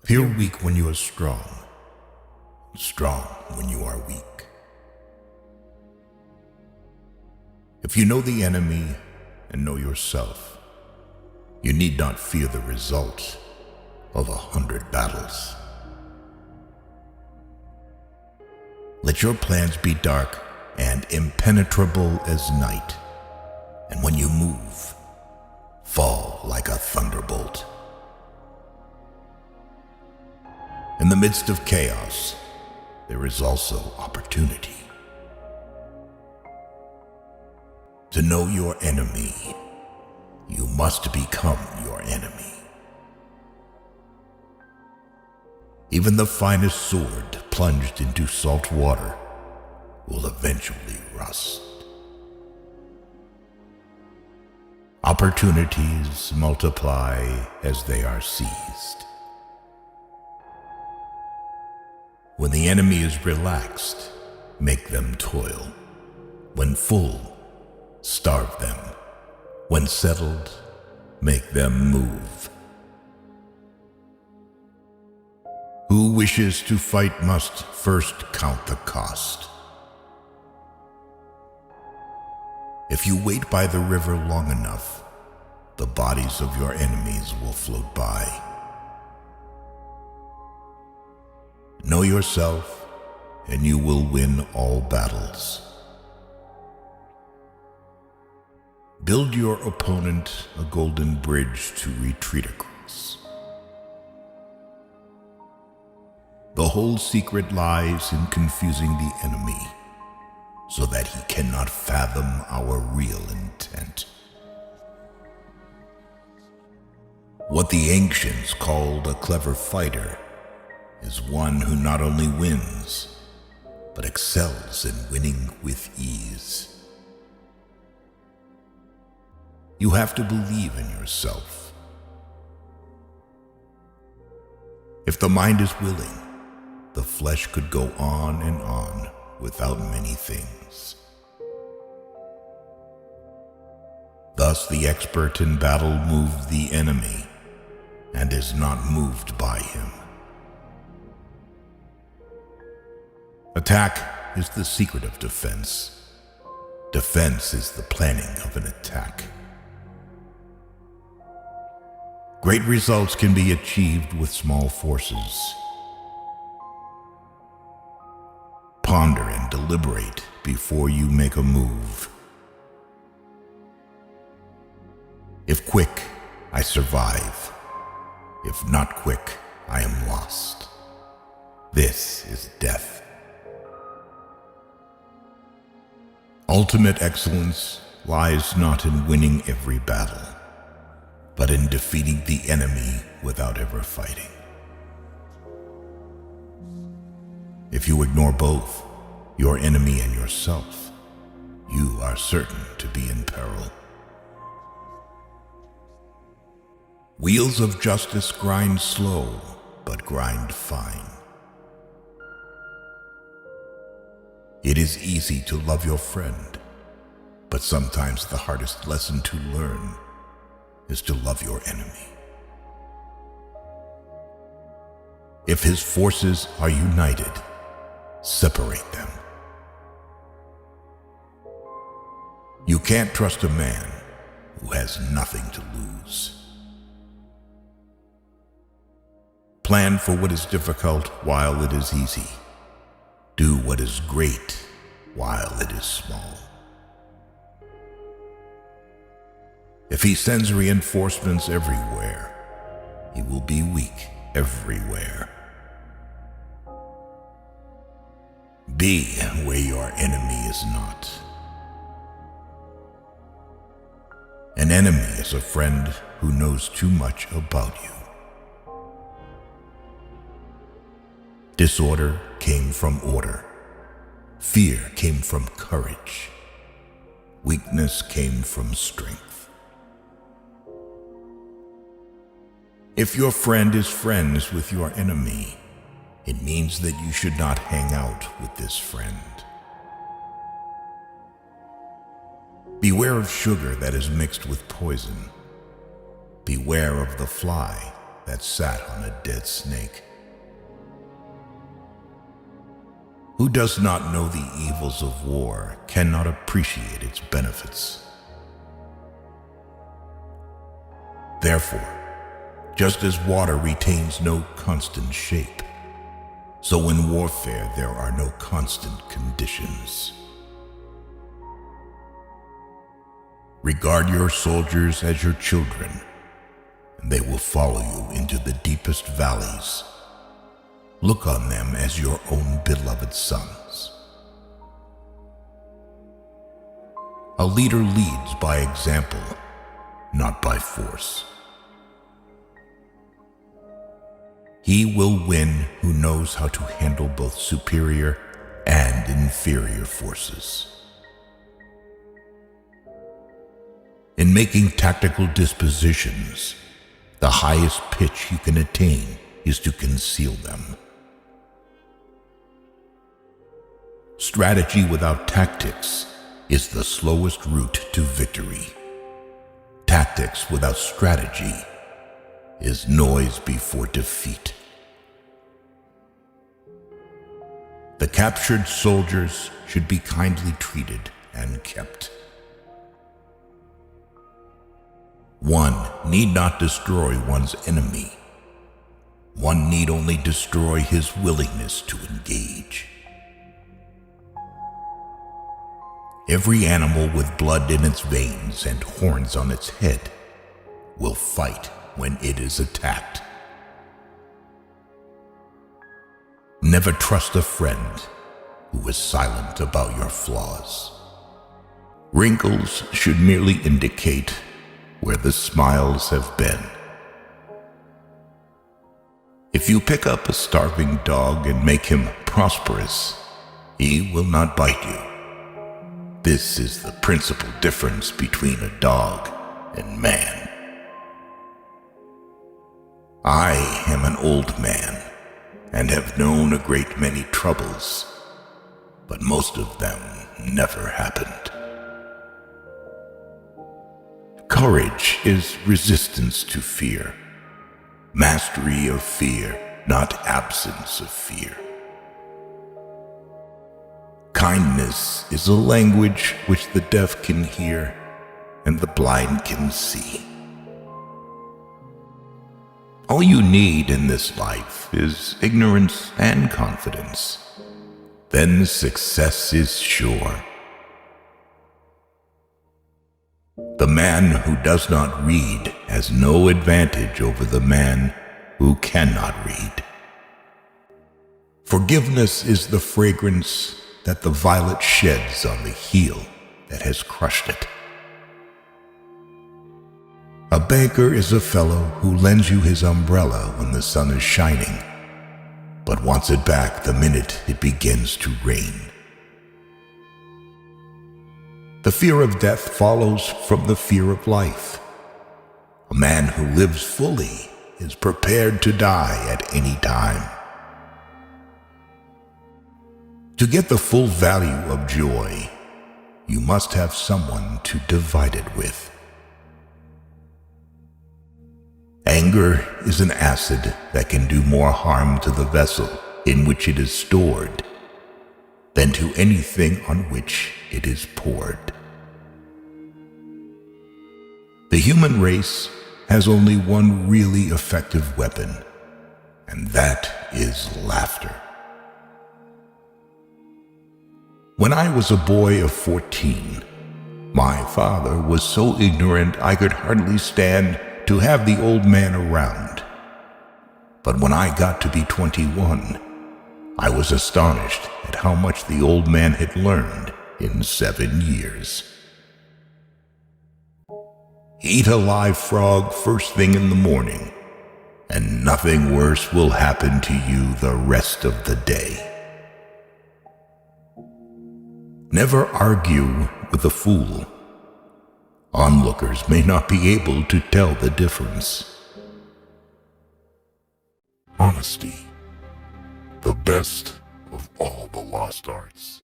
Appear weak when you are strong, strong when you are weak. If you know the enemy and know yourself, you need not fear the result of 100 battles. Let your plans be dark and impenetrable as night, and when you move, fall like a thunderbolt. In the midst of chaos, there is also opportunity. To know your enemy, you must become your enemy. Even the finest sword plunged into salt water will eventually rust. Opportunities multiply as they are seized. When the enemy is relaxed, make them toil. When full, starve them. When settled, make them move. Who wishes to fight must first count the cost. If you wait by the river long enough, the bodies of your enemies will float by. Know yourself, and you will win all battles. Build your opponent a golden bridge to retreat across. The whole secret lies in confusing the enemy so that he cannot fathom our real intent. What the ancients called a clever fighter is one who not only wins, but excels in winning with ease. You have to believe in yourself. If the mind is willing, the flesh could go on and on without many things. Thus the expert in battle moves the enemy and is not moved by him. Attack is the secret of defense. Defense is the planning of an attack. Great results can be achieved with small forces. Ponder and deliberate before you make a move. If quick, I survive. If not quick, I am lost. This is death. Ultimate excellence lies not in winning every battle, but in defeating the enemy without ever fighting. If you ignore both, your enemy and yourself, you are certain to be in peril. Wheels of justice grind slow, but grind fine. It is easy to love your friend, but sometimes the hardest lesson to learn is to love your enemy. If his forces are united, separate them. You can't trust a man who has nothing to lose. Plan for what is difficult while it is easy. Do what is great while it is small. If he sends reinforcements everywhere, he will be weak everywhere. Be where your enemy is not. An enemy is a friend who knows too much about you. Disorder came from order. Fear came from courage. Weakness came from strength. If your friend is friends with your enemy, it means that you should not hang out with this friend. Beware of sugar that is mixed with poison. Beware of the fly that sat on a dead snake. Who does not know the evils of war cannot appreciate its benefits. Therefore, just as water retains no constant shape, so in warfare there are no constant conditions. Regard your soldiers as your children, and they will follow you into the deepest valleys. Look on them as your own beloved sons. A leader leads by example, not by force. He will win who knows how to handle both superior and inferior forces. In making tactical dispositions, the highest pitch you can attain is to conceal them. Strategy without tactics is the slowest route to victory. Tactics without strategy is noise before defeat. The captured soldiers should be kindly treated and kept. One need not destroy one's enemy. One need only destroy his willingness to engage. Every animal with blood in its veins and horns on its head will fight when it is attacked. Never trust a friend who is silent about your flaws. Wrinkles should merely indicate where the smiles have been. If you pick up a starving dog and make him prosperous, he will not bite you. This is the principal difference between a dog and man. I am an old man and have known a great many troubles, but most of them never happened. Courage is resistance to fear, mastery of fear, not absence of fear. Kindness is a language which the deaf can hear and the blind can see. All you need in this life is ignorance and confidence. Then success is sure. The man who does not read has no advantage over the man who cannot read. Forgiveness is the fragrance that the violet sheds on the heel that has crushed it. A banker is a fellow who lends you his umbrella when the sun is shining, but wants it back the minute it begins to rain. The fear of death follows from the fear of life. A man who lives fully is prepared to die at any time. To get the full value of joy, you must have someone to divide it with. Anger is an acid that can do more harm to the vessel in which it is stored than to anything on which it is poured. The human race has only one really effective weapon, and that is laughter. When I was a boy of 14, my father was so ignorant I could hardly stand to have the old man around. But when I got to be 21, I was astonished at how much the old man had learned in 7 years. Eat a live frog first thing in the morning, and nothing worse will happen to you the rest of the day. Never argue with a fool. Onlookers may not be able to tell the difference. Honesty, the best of all the lost arts.